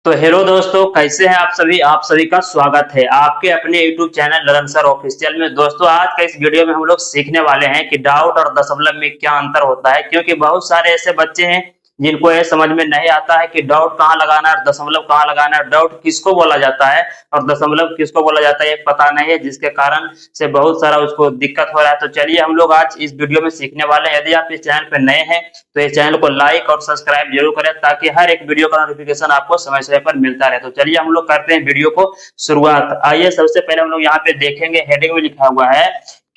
तो हेलो दोस्तों, कैसे हैं आप सभी का स्वागत है आपके अपने YouTube channel Lalan sir official में। दोस्तों, आज का इस वीडियो में हम लोग सीखने वाले हैं कि डाउट और दशमलव में क्या अंतर होता है, क्योंकि बहुत सारे ऐसे बच्चे हैं जिनको ये समझ में नहीं आता है कि डाउट कहाँ लगाना है और दशमलव कहाँ लगाना है, डाउट किसको बोला जाता है और दशमलव किसको बोला जाता है ये पता नहीं है, जिसके कारण से बहुत सारा उसको दिक्कत हो रहा है। तो चलिए हम लोग आज इस वीडियो में सीखने वाले हैं। यदि आप इस चैनल पर नए हैं तो इस चैनल को लाइक और सब्सक्राइब जरूर करें, ताकि हर एक वीडियो का नोटिफिकेशन आपको समय समय पर मिलता रहे। तो चलिए हम लोग करते हैं वीडियो को शुरुआत। आइए, सबसे पहले हम लोग यहाँ पे देखेंगे, हेडिंग में लिखा हुआ है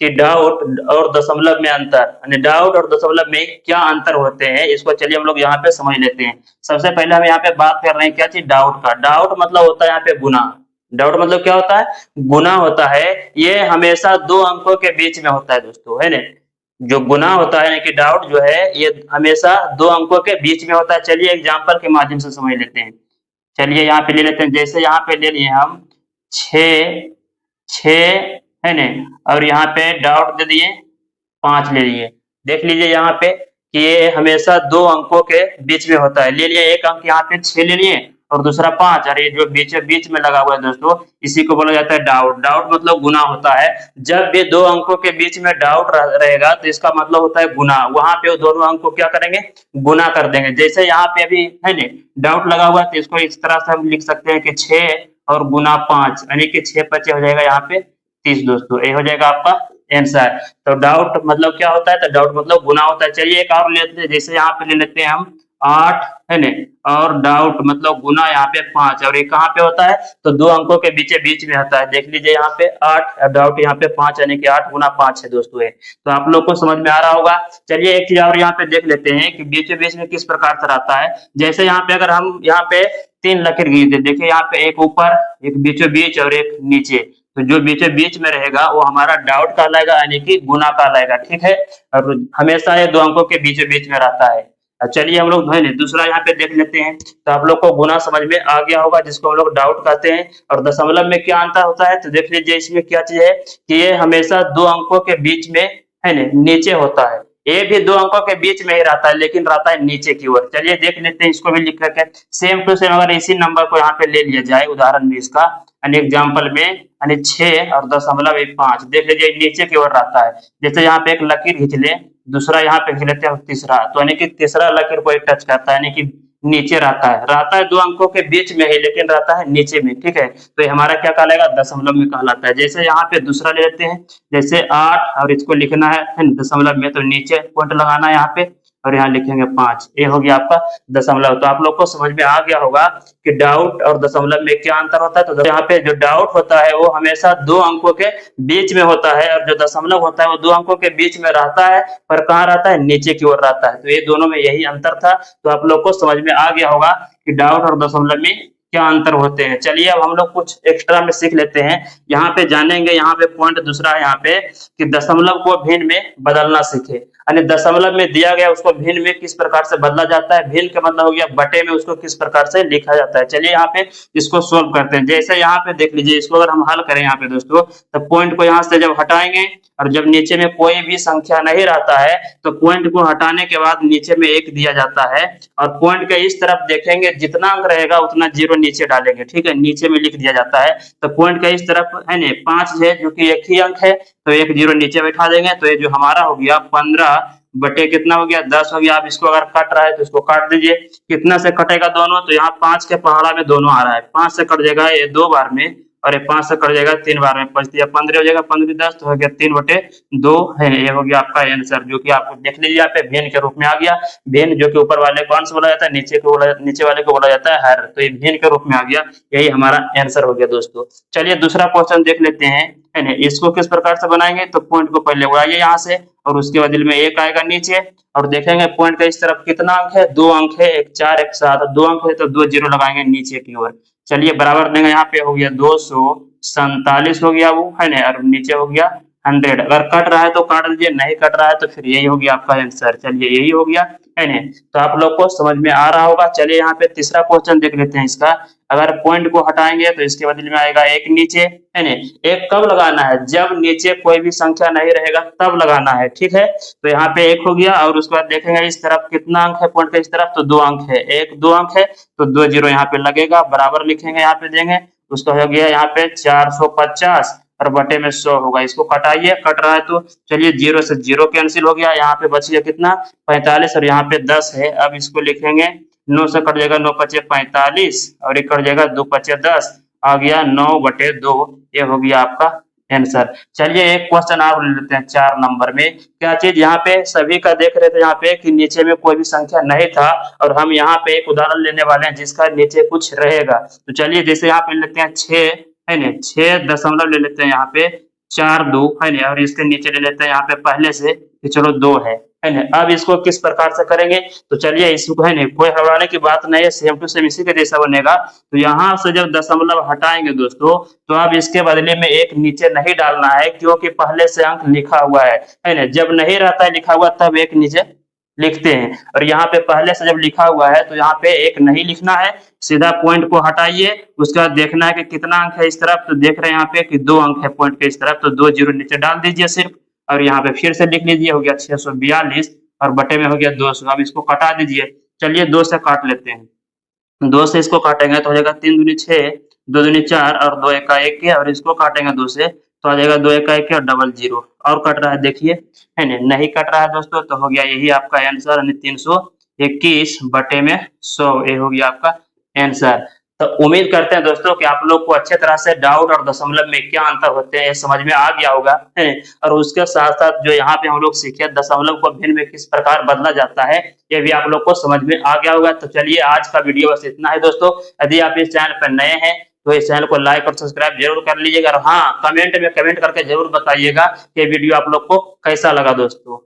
कि डाउट और दशमलव में अंतर, यानी डाउट और दशमलव में क्या अंतर होते हैं, इसको चलिए हम लोग यहाँ पे समझ लेते हैं। सबसे पहले हम यहाँ पे बात कर रहे हैं क्या चीज, डाउट का। डाउट मतलब होता है यहाँ पे गुना। डाउट मतलब क्या होता है, गुना होता है। ये हमेशा दो अंकों के बीच में होता है दोस्तों, है ना। जो गुना होता है कि डाउट जो है ये हमेशा दो अंकों के बीच में होता है। चलिए एग्जांपल के माध्यम से समझ लेते हैं। चलिए यहाँ पे ले लेते हैं, जैसे यहाँ पे ले लिए हम छ छ, है ना, और यहाँ पे डाउट दे दिए 5 ले लिए। देख लीजिए यहाँ पे कि ये हमेशा दो अंकों के बीच में होता है। ले लिए एक अंक यहाँ पे 6 ले लिए और दूसरा 5, और ये जो बीच बीच में लगा हुआ है दोस्तों, इसी को बोला जाता है डाउट। डाउट मतलब गुना होता है। जब भी दो अंकों के बीच में डाउट रहेगा तो इसका मतलब होता है गुना। वहां पे वो दोनों अंक को क्या करेंगे, गुना कर देंगे। जैसे यहाँ पे अभी है ना डाउट लगा हुआ है, तो इसको इस तरह से हम लिख सकते हैं कि 6 और गुना 5, यानी कि 6 5 हो जाएगा यहाँ पे 30 दोस्तों। ये हो जाएगा आपका आंसर। तो डाउट मतलब क्या होता है, तो डाउट मतलब गुना होता है। चलिए एक और लेते हैं, जैसे यहाँ पे ले लेते हैं हम 8, है ना, और डाउट मतलब गुना यहाँ पे 5, और ये कहाँ पे होता है, तो दो अंकों के बीच बीच में होता है। देख लीजिए यहाँ पे 8 और डाउट यहाँ पे 5, यानी कि 8 गुना 5 है दोस्तों ये। तो आप लोग को समझ में आ रहा होगा। चलिए एक चीज और यहाँ पे देख लेते हैं कि बीच बीच में किस प्रकार से रहता है। जैसे यहाँ पे अगर हम यहाँ पे 3 लकीर खींचते, देखिए यहाँ पे एक ऊपर, एक बीचों बीच और एक नीचे। तो जो बीचों बीच में रहेगा वो हमारा डाउट कहलाएगा, यानी कि गुना कहलाएगा, ठीक है। और हमेशा ये दो अंकों के बीचों बीच में रहता है। चलिए हम लोग दूसरा यहाँ पे देख लेते हैं। तो आप लोग को गुना समझ में आ गया होगा, जिसको हम लोग डाउट कहते हैं। और दशमलव में क्या अंतर होता है, तो देख लीजिए इसमें क्या चीज है कि ये हमेशा दो अंकों के बीच में, है ना, नीचे होता है। ये भी दो अंकों के बीच में ही रहता है, लेकिन रहता है नीचे की ओर। चलिए देख लेते हैं, इसको भी लिख करके सेम टू सेम अगर इसी नंबर को यहाँ पे ले लिया जाए, उदाहरण में इसका एग्जाम्पल में, यानी 6 और दशमलव 5, देख लीजिए नीचे की ओर रहता है। जैसे यहाँ पे एक लकीर खींच ले, दूसरा यहाँ पे खींच लेते हैं तीसरा, तो यानी कि तीसरा लकीर को टच करता है, यानी कि नीचे रहता है दो अंकों के बीच में ही, लेकिन रहता है नीचे में, ठीक है। तो ये हमारा क्या कहलाएगा, दशमलव में कहलाता है। जैसे यहाँ पे दूसरा ले लेते हैं, जैसे 8 और इसको लिखना है दशमलव में, तो नीचे पॉइंट लगाना है यहाँ पे और यहाँ लिखेंगे 5। ये हो गया आपका दशमलव। तो आप लोग को समझ में आ गया होगा कि डाउट और दशमलव में क्या अंतर होता है। तो यहाँ पे जो डाउट होता है वो हमेशा दो अंकों के बीच में होता है, और जो दशमलव होता है वो दो अंकों के बीच में रहता है, पर कहाँ रहता है, नीचे की ओर रहता है। तो ये दोनों में यही अंतर था। तो आप लोग को समझ में आ गया होगा कि डाउट और दशमलव में क्या अंतर होते हैं। चलिए अब हम लोग कुछ एक्स्ट्रा में सीख लेते हैं। यहाँ पे जानेंगे, यहाँ पे पॉइंट दूसरा है यहाँ पे कि दशमलव को भिन्न में बदलना सीखे, यानी दशमलव में दिया गया उसको भिन्न में किस प्रकार से बदला जाता है। भिन्न का मतलब हो गया बटे में, उसको किस प्रकार से लिखा जाता है। चलिए यहाँ पे इसको सोल्व करते हैं। जैसे यहाँ पे देख लीजिए, इसको अगर हम हल करें यहाँ पे दोस्तों, तो पॉइंट को यहाँ से जब हटाएंगे और जब नीचे में कोई भी संख्या नहीं रहता है, तो पॉइंट को हटाने के बाद नीचे में 1 दिया जाता है, और पॉइंट के इस तरफ देखेंगे जितना अंक रहेगा उतना 0 नीचे डालेंगे, ठीक है, नीचे में लिख दिया जाता है। तो पॉइंट के इस तरफ है ना 5 है, जो कि एक ही अंक है, तो एक 0 नीचे बैठा देंगे। तो ये जो हमारा हो गया 15 बटे कितना हो गया, 10 हो गया। आप इसको अगर कट रहा है तो इसको काट दीजिए। कितना से कटेगा दोनों, तो यहाँ 5 के पहाड़ा में दोनों आ रहा है, 5 से कट जाएगा ये 2 बार में, और ये 5 से कट जाएगा 3 बार में, 5 या 15 हो जाएगा, 15 10 तो हो गया 3 बटे 2 है। ये हो गया आपका आंसर, जो कि आपको देख लीजिए यहाँ पे भिन्न के रूप में आ गया। भिन्न जो कि ऊपर वाले को अंश बोला जाता है, नीचे वाले को बोला जाता है हर, तो ये भिन्न के रूप में आ गया। यही हमारा आंसर हो गया दोस्तों। चलिए दूसरा क्वेश्चन देख लेते हैं, है ना। इसको किस प्रकार से बनाएंगे, तो पॉइंट को पहले उड़ाइए यहाँ से, और उसके बदले में 1 आएगा नीचे, और देखेंगे पॉइंट के इस तरफ कितना अंक है, 2 अंक है, 1 4 1 7, 2 अंक है तो 2 0 लगाएंगे नीचे की ओर। चलिए बराबर देंगे, यहाँ पे हो गया 247 हो गया वो, है ना, और नीचे हो गया 100। अगर कट रहा है तो काट दीजिए, नहीं कट रहा है तो फिर यही हो गया आपका आंसर। चलिए यही हो गया, है ना। तो आप लोग को समझ में आ रहा होगा। चलिए यहाँ पे तीसरा क्वेश्चन देख लेते हैं इसका। अगर पॉइंट को हटाएंगे तो इसके बदले में आएगा एक नीचे, है ना। एक कब लगाना है, जब नीचे कोई भी संख्या नहीं रहेगा तब लगाना है, ठीक है। तो यहाँ पे एक हो गया और उसके बाद देखेंगे इस तरफ कितना अंक है, पॉइंट का इस तरफ तो 2 अंक है, एक 2 अंक है तो 2 जीरो यहाँ पे लगेगा, बराबर लिखेंगे, यहाँ पे देंगे, उसका हो गया यहाँ पे 450 और बटे में 100 होगा। इसको कटाइए, कट रहा है तो चलिए, जीरो से जीरो कैंसिल हो गया, यहाँ पे बच गया कितना 45 और यहाँ पे 10 है। अब इसको लिखेंगे 9 से कट जाएगा, 9 पचे 45 और एक कट जाएगा 2 पचे 10, आ गया 9/2। ये हो गया आपका आंसर। चलिए एक क्वेश्चन और ले लेते हैं 4 नंबर में। क्या चीज यहाँ पे सभी का देख रहे थे यहाँ पे कि नीचे में कोई भी संख्या नहीं था, और हम यहाँ पे एक उदाहरण लेने वाले हैं जिसका नीचे कुछ रहेगा। तो चलिए जैसे यहाँ पे लेते हैं 6, है ना, 6 दशमलव ले लेते हैं यहाँ पे 4 2, है ना, और इसके नीचे ले लेते हैं यहाँ पे पहले से कि चलो 2 है ना। अब इसको किस प्रकार से करेंगे, तो चलिए इसको, है ना, कोई घबराने की बात नहीं है, सेम टू सेम इसी के जैसा बनेगा। तो यहाँ से जब दशमलव हटाएंगे दोस्तों, तो अब इसके बदले में एक नीचे नहीं डालना है, क्योंकि पहले से अंक लिखा हुआ है ना। जब नहीं रहता है लिखा हुआ तब एक नीचे लिखते हैं, और यहाँ पे पहले से जब लिखा हुआ है तो यहाँ पे एक नहीं लिखना है, सीधा पॉइंट को हटाइए, उसके बाद देखना है कि कितना अंक है इस तरफ, तो देख रहे हैं यहाँ पे कि 2 अंक है पॉइंट के इस तरफ, तो 2 जीरो नीचे डाल दीजिए सिर्फ, और यहाँ पे फिर से लिख लीजिए, हो गया 642 और बटे में हो गया 200। अब इसको कटा दीजिए, चलिए 2 से काट लेते हैं, 2 से इसको काटेंगे तो हो जाएगा 3 दूनी 6, 2 दूनी 4 और 2 एका 1 के, और इसको काटेंगे 2 से तो आ जाएगा 2 एका 1 के और डबल जीरो, और कट रहा है देखिए, है ना, नहीं कट रहा है दोस्तों, तो हो गया यही आपका आंसर, यानी 321 बटे में 100, ये हो गया आपका आंसर। तो उम्मीद करते हैं दोस्तों कि आप लोग को अच्छे तरह से डाउट और दशमलव में क्या अंतर होते हैं ये समझ में आ गया होगा, है। और उसके साथ साथ जो यहाँ पे हम लोग सीखे दशमलव को भिन्न में किस प्रकार बदला जाता है, ये भी आप लोग को समझ में आ गया होगा। तो चलिए आज का वीडियो बस इतना है दोस्तों। यदि आप इस चैनल पर नए हैं तो इस चैनल को लाइक और सब्सक्राइब जरूर कर लीजिएगा, और हाँ, कमेंट में कमेंट करके जरूर बताइएगा कि वीडियो आप लोग को कैसा लगा दोस्तों।